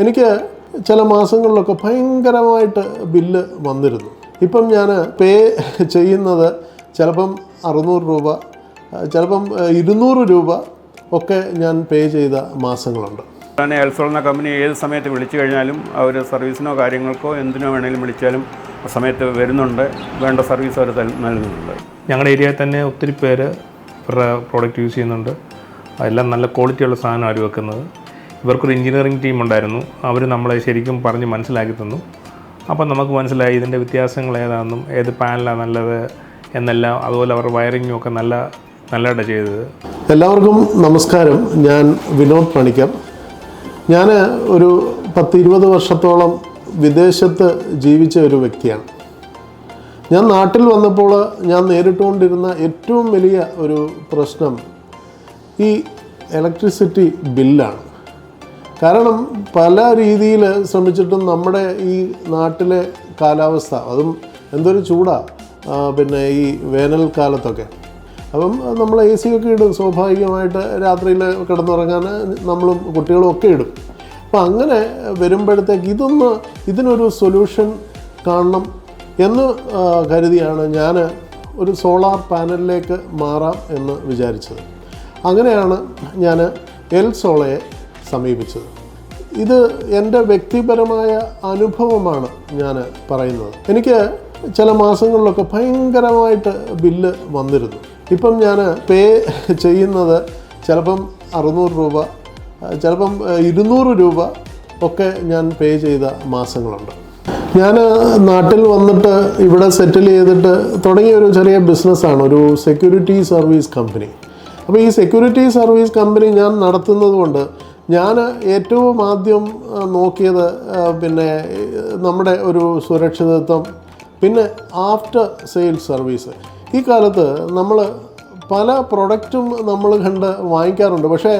എനിക്ക് ചില മാസങ്ങളിലൊക്കെ ഭയങ്കരമായിട്ട് ബില്ല് വന്നിരുന്നു. ഇപ്പം ഞാൻ പേ ചെയ്യുന്നത് ചിലപ്പം 600 രൂപ, ചിലപ്പം 200 രൂപ ഒക്കെ ഞാൻ പേ ചെയ്ത മാസങ്ങളുണ്ട്. എൽസോൾ എന്ന കമ്പനി ഏത് സമയത്ത് വിളിച്ചു കഴിഞ്ഞാലും അവർ സർവീസിനോ കാര്യങ്ങൾക്കോ എന്തിനോ വേണമെങ്കിലും വിളിച്ചാലും സമയത്ത് വരുന്നുണ്ട്, വേണ്ട സർവീസ് അവർ നൽകുന്നുണ്ട്. ഞങ്ങളുടെ ഏരിയയിൽ തന്നെ ഒത്തിരി പേര് ഇവരുടെ പ്രോഡക്റ്റ് യൂസ് ചെയ്യുന്നുണ്ട്. എല്ലാം നല്ല ക്വാളിറ്റിയുള്ള സാധനം അവർ വെക്കുന്നത്. ഇവർക്കൊരു എഞ്ചിനീയറിംഗ് ടീം ഉണ്ടായിരുന്നു, അവർ നമ്മളെ ശരിക്കും പറഞ്ഞ് മനസ്സിലാക്കി തന്നു. അപ്പം നമുക്ക് മനസ്സിലായി ഇതിൻ്റെ വ്യത്യാസങ്ങൾ ഏതാണെന്നും ഏത് പാനലാണ് നല്ലത് എന്നെല്ലാം. അതുപോലെ അവരുടെ വയറിങ്ങും ഒക്കെ നല്ലതായിട്ട് ചെയ്തത്. എല്ലാവർക്കും നമസ്കാരം. ഞാൻ വിനോദ് പണിക്കർ. ഞാൻ ഒരു 10-20 വർഷത്തോളം വിദേശത്ത് ജീവിച്ച ഒരു വ്യക്തിയാണ്. ഞാൻ നാട്ടിൽ വന്നപ്പോൾ ഞാൻ നേരിട്ടുകൊണ്ടിരുന്ന ഏറ്റവും വലിയ ഒരു പ്രശ്നം ഈ ഇലക്ട്രിസിറ്റി ബില്ലാണ്. കാരണം പല രീതിയിൽ ശ്രമിച്ചിട്ടും നമ്മുടെ ഈ നാട്ടിലെ കാലാവസ്ഥ, അതും എന്തൊരു ചൂടാണ് പിന്നെ ഈ വേനൽക്കാലത്തൊക്കെ. അപ്പം നമ്മൾ AC ഒക്കെ ഇടും, സ്വാഭാവികമായിട്ട് രാത്രിയിൽ കിടന്നുറങ്ങാൻ നമ്മളും കുട്ടികളും ഒക്കെ ഇടും. അപ്പം അങ്ങനെ വരുമ്പോഴത്തേക്ക് ഇതിനൊരു സൊല്യൂഷൻ കാണണം എന്ന് കരുതിയാണ് ഞാൻ ഒരു സോളാർ പാനലിലേക്ക് മാറാം എന്ന് വിചാരിച്ചത്. അങ്ങനെയാണ് ഞാൻ എൽസോളയെ സമീപിച്ചത്. ഇത് എൻ്റെ വ്യക്തിപരമായ അനുഭവമാണ് ഞാൻ പറയുന്നത്. എനിക്ക് ചില മാസങ്ങളിലൊക്കെ ഭയങ്കരമായിട്ട് ബില്ല് വന്നിരുന്നു. ഇപ്പം ഞാൻ പേ ചെയ്യുന്നത് ചിലപ്പം 600 രൂപ, ചിലപ്പം 200 രൂപ ഒക്കെ ഞാൻ പേ ചെയ്ത മാസങ്ങളുണ്ട്. ഞാൻ നാട്ടിൽ വന്നിട്ട് ഇവിടെ സെറ്റിൽ ചെയ്തിട്ട് തുടങ്ങിയ ഒരു ചെറിയ ബിസിനസ്സാണ്, ഒരു സെക്യൂരിറ്റി സർവീസ് കമ്പനി. അപ്പോൾ ഈ സെക്യൂരിറ്റി സർവീസ് കമ്പനി ഞാൻ നടത്തുന്നത് കൊണ്ട് ഞാൻ ഏറ്റവും ആദ്യം നോക്കിയത് പിന്നെ നമ്മുടെ ഒരു സുരക്ഷിതത്വം, പിന്നെ ആഫ്റ്റർ സെയിൽസ് സർവീസ്. ഈ കാലത്ത് നമ്മൾ പല പ്രൊഡക്റ്റും നമ്മൾ കണ്ട് വാങ്ങിക്കാറുണ്ട്, പക്ഷേ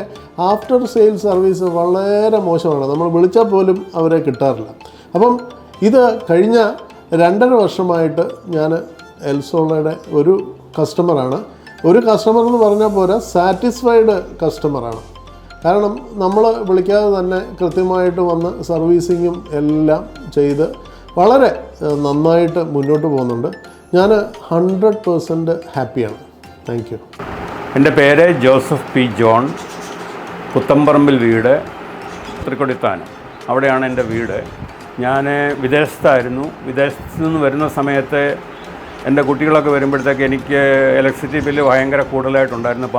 ആഫ്റ്റർ സെയിൽസ് സർവീസ് വളരെ മോശമാണ്. നമ്മൾ വിളിച്ചാൽ പോലും അവരെ കിട്ടാറില്ല. അപ്പം ഇത് കഴിഞ്ഞ 2.5 വർഷമായിട്ട് ഞാൻ എൽസോളയുടെ ഒരു കസ്റ്റമറാണ്. ഒരു കസ്റ്റമർ എന്ന് പറഞ്ഞാൽ പോരാ, സാറ്റിസ്ഫൈഡ് കസ്റ്റമറാണ്. കാരണം നമ്മൾ വിളിക്കാതെ തന്നെ കൃത്യമായിട്ട് വന്ന് സർവീസിങ്ങും എല്ലാം ചെയ്ത് വളരെ നന്നായിട്ട് മുന്നോട്ട് പോകുന്നുണ്ട്. ഞാൻ 100% ഹാപ്പിയാണ്. Thank you. എൻ്റെ പേര് ജോസഫ് പി ജോൺ, പുത്തമ്പറമ്പിൽ വീട്, തൃക്കൊടിത്താനം, അവിടെയാണ് എൻ്റെ വീട്. ഞാൻ വിദേശത്തായിരുന്നു. വിദേശത്ത് നിന്ന് വരുന്ന സമയത്ത് എൻ്റെ കുട്ടികളൊക്കെ വരുമ്പോഴത്തേക്ക് എനിക്ക് ഇലക്ട്രിസിറ്റി ബില്ല് ഭയങ്കര കൂടുതലായിട്ടുണ്ടായിരുന്നു.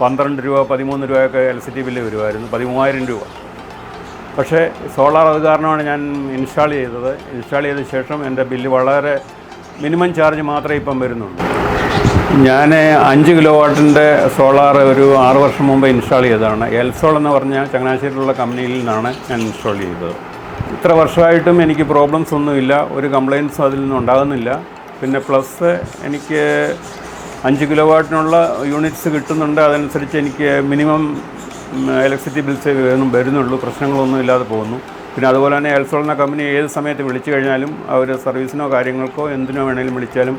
12 രൂപ 13 രൂപയൊക്കെ ഇലക്ട്രിസിറ്റി ബില്ല് വരുമായിരുന്നു, 13,000 രൂപ. പക്ഷേ സോളാർ അത് കാരണമാണ് ഞാൻ ഇൻസ്റ്റാൾ ചെയ്തത്. ഇൻസ്റ്റാൾ ചെയ്ത ശേഷം എൻ്റെ ബില്ല് വളരെ മിനിമം ചാർജ് മാത്രമേ ഇപ്പം വരുന്നുള്ളൂ. ഞാൻ 5 കിലോ വാട്ടിൻ്റെ സോളാർ ഒരു 6 വർഷം മുമ്പ് ഇൻസ്റ്റാൾ ചെയ്തതാണ്. എൽസോൾ എന്ന് പറഞ്ഞ ചങ്ങനാശ്ശേരിയിലുള്ള കമ്പനിയിൽ നിന്നാണ് ഞാൻ ഇൻസ്റ്റാൾ ചെയ്തത്. ഇത്ര വർഷമായിട്ടും എനിക്ക് പ്രോബ്ലംസ് ഒന്നുമില്ല, ഒരു കംപ്ലയിൻസും അതിൽ നിന്നും ഉണ്ടാകുന്നില്ല. പിന്നെ പ്ലസ് എനിക്ക് 5 കിലോ വാട്ടിനുള്ള യൂണിറ്റ്സ് കിട്ടുന്നുണ്ട്. അതനുസരിച്ച് എനിക്ക് മിനിമം ഇലക്ട്രിസിറ്റി ബിൽസ് വരുന്നുള്ളൂ, പ്രശ്നങ്ങളൊന്നും ഇല്ലാതെ പോകുന്നു. പിന്നെ അതുപോലെ തന്നെ എൽസോൾ എന്ന കമ്പനി ഏത് സമയത്ത് വിളിച്ചു കഴിഞ്ഞാലും അവർ സർവീസിനോ കാര്യങ്ങൾക്കോ എന്തിനോ വേണമെങ്കിലും വിളിച്ചാലും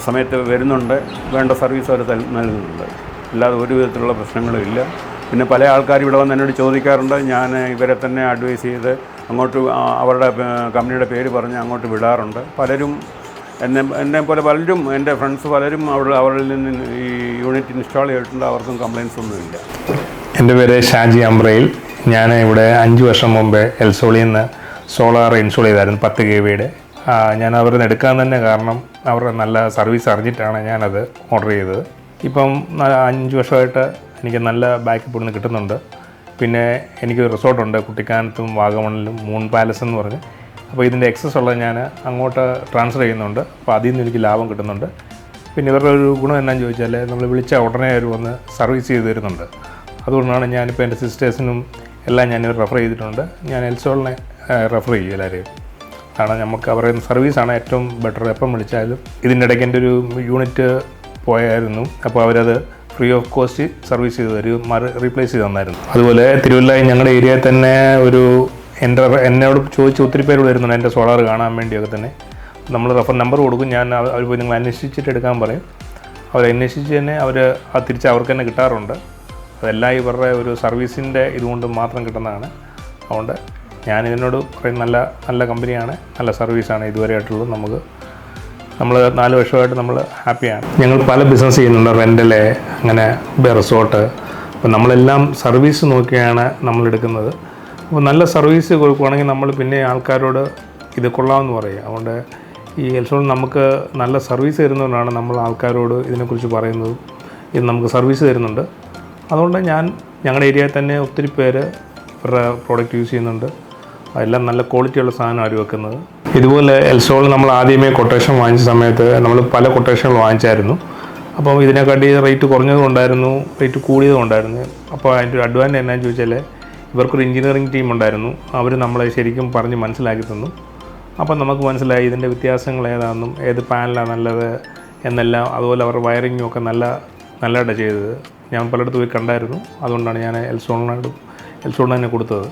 സമയത്ത് വരുന്നുണ്ട്, വേണ്ട സർവീസ് അവർ നൽകുന്നുണ്ട്. അല്ലാതെ ഒരു വിധത്തിലുള്ള പ്രശ്നങ്ങളും ഇല്ല. പിന്നെ പല ആൾക്കാർ ഇവിടെ വന്ന് എന്നോട് ചോദിക്കാറുണ്ട്. ഞാൻ ഇവരെ തന്നെ അഡ്വൈസ് ചെയ്ത് അങ്ങോട്ട് അവരുടെ കമ്പനിയുടെ പേര് പറഞ്ഞ് അങ്ങോട്ട് വിടാറുണ്ട്. പലരും എന്നെ പോലെ പലരും, എൻ്റെ ഫ്രണ്ട്സ് പലരും അവരിൽ നിന്ന് ഈ യൂണിറ്റ് ഇൻസ്റ്റാൾ ചെയ്തിട്ടുണ്ട്. അവർക്കും കംപ്ലയിൻസ് ഒന്നുമില്ല. എൻ്റെ പേര് ഷാജി അമ്പ്രയിൽ. ഞാൻ ഇവിടെ 5 വർഷം മുമ്പേ എൽസോളിൽ നിന്ന് സോളാർ ഇൻസ്റ്റാൾ ചെയ്തായിരുന്നു, 10 kVയുടെ. ഞാൻ അവരിൽ നിന്ന് എടുക്കാൻ തന്നെ കാരണം അവരുടെ നല്ല സർവീസ് അറിഞ്ഞിട്ടാണ് ഞാനത് ഓർഡർ ചെയ്തത്. ഇപ്പം 5 വർഷമായിട്ട് എനിക്ക് നല്ല ബാക്കപ്പ് ഇവിടുന്ന് കിട്ടുന്നുണ്ട്. പിന്നെ എനിക്ക് റിസോർട്ടുണ്ട് കുട്ടിക്കാനത്തും വാഗമണിലും, മൂൺ പാലസ് എന്ന് പറഞ്ഞ്. അപ്പോൾ ഇതിൻ്റെ എക്സസ് ഉള്ളത് ഞാൻ അങ്ങോട്ട് ട്രാൻസ്ഫർ ചെയ്യുന്നുണ്ട്. അപ്പോൾ അതിൽ നിന്ന് എനിക്ക് ലാഭം കിട്ടുന്നുണ്ട്. പിന്നെ ഇവരുടെ ഒരു ഗുണം എന്നാന്ന് ചോദിച്ചാൽ നമ്മൾ വിളിച്ച ഉടനെ അവർ വന്ന് സർവീസ് ചെയ്ത് തരുന്നുണ്ട്. അതുകൊണ്ടാണ് ഞാനിപ്പോൾ എൻ്റെ സിസ്റ്റേഴ്സിനും എല്ലാം ഞാനിവർ റെഫർ ചെയ്തിട്ടുണ്ട്. ഞാൻ എൽസോളിനെ റെഫർ ചെയ്യും എല്ലാവരെയും. കാരണം നമുക്ക് അവരുടെ സർവീസാണ് ഏറ്റവും ബെറ്റർ. എപ്പം വിളിച്ചാലും ഇതിൻ്റെ ഇടയ്ക്ക് എൻ്റെ ഒരു യൂണിറ്റ് പോയായിരുന്നു. അപ്പോൾ അവരത് ഫ്രീ ഓഫ് കോസ്റ്റ് സർവീസ് ചെയ്ത് തരും, റീപ്ലേസ് ചെയ്ത് തന്നായിരുന്നു. അതുപോലെ തിരുവല്ലയിൽ ഞങ്ങളുടെ ഏരിയയിൽ തന്നെ എന്നോട് ചോദിച്ച് ഒത്തിരി പേര് വരുന്നുണ്ട് എൻ്റെ സോളാർ കാണാൻ വേണ്ടിയൊക്കെ തന്നെ. നമ്മൾ റെഫർ നമ്പർ കൊടുക്കും, ഞാൻ അവർ പോയി നിങ്ങൾ അന്വേഷിച്ചിട്ട് എടുക്കാൻ പറയും. അവരന്വേഷിച്ച് തന്നെ തിരിച്ച് അവർക്ക് തന്നെ കിട്ടാറുണ്ട്. അതെല്ലാം ഇവരുടെ ഒരു സർവീസിൻ്റെ ഇതുകൊണ്ട് മാത്രം കിട്ടുന്നതാണ്. അതുകൊണ്ട് ഞാൻ ഇതിനോട് പറയും നല്ല കമ്പനിയാണ്, നല്ല സർവീസാണ് ഇതുവരെ ആയിട്ടുള്ളത്. നമ്മൾ 4 വർഷമായിട്ട് നമ്മൾ ഹാപ്പിയാണ്. ഞങ്ങൾ പല ബിസിനസ് ചെയ്യുന്നുണ്ട്, റെൻ്റൽ, അങ്ങനെ റിസോർട്ട്. അപ്പോൾ നമ്മളെല്ലാം സർവീസ് നോക്കിയാണ് നമ്മൾ എടുക്കുന്നത്. അപ്പോൾ നല്ല സർവീസ് കൊടുക്കുകയാണെങ്കിൽ നമ്മൾ പിന്നെ ആൾക്കാരോട് ഇത് കൊള്ളാമെന്ന് പറയും. അതുകൊണ്ട് ഈ എൽസോൾ നമുക്ക് നല്ല സർവീസ് തരുന്നതുകൊണ്ടാണ് നമ്മൾ ആൾക്കാരോട് ഇതിനെക്കുറിച്ച് പറയുന്നത്. ഇത് നമുക്ക് സർവീസ് തരുന്നുണ്ട്. അതുകൊണ്ട് ഞങ്ങളുടെ ഏരിയയിൽ തന്നെ ഒത്തിരി പേര് ഇവരുടെ പ്രോഡക്റ്റ് യൂസ് ചെയ്യുന്നുണ്ട്. എല്ലാം നല്ല ക്വാളിറ്റിയുള്ള സാധനം അവർ വെക്കുന്നത്. ഇതുപോലെ എൽസോൾ നമ്മൾ ആദ്യമേ കൊട്ടേഷൻ വാങ്ങിച്ച സമയത്ത് നമ്മൾ പല കൊട്ടേഷനുകൾ വാങ്ങിച്ചായിരുന്നു. അപ്പോൾ ഇതിനെക്കാട്ടി റേറ്റ് കുറഞ്ഞതും ഉണ്ടായിരുന്നു, റേറ്റ് കൂടിയതും ഉണ്ടായിരുന്നു. അപ്പോൾ അതിൻ്റെ ഒരു അഡ്വാൻറ്റേജ് എന്നാന്ന് ചോദിച്ചാൽ ഇവർക്കൊരു എഞ്ചിനീയറിംഗ് ടീം ഉണ്ടായിരുന്നു. അവർ നമ്മളെ ശരിക്കും പറഞ്ഞ് മനസ്സിലാക്കി തന്നു. അപ്പം നമുക്ക് മനസ്സിലായി ഇതിൻ്റെ വ്യത്യാസങ്ങൾ ഏതാണെന്നും ഏത് പാനലാണ് നല്ലത് എന്നെല്ലാം. അതുപോലെ അവരുടെ വയറിങ്ങും ഒക്കെ നല്ലതായിട്ട് ചെയ്തത് ഞാൻ പലയിടത്ത് പോയി കണ്ടായിരുന്നു. അതുകൊണ്ടാണ് ഞാൻ എൽസോളിന് തന്നെ കൊടുത്തത്.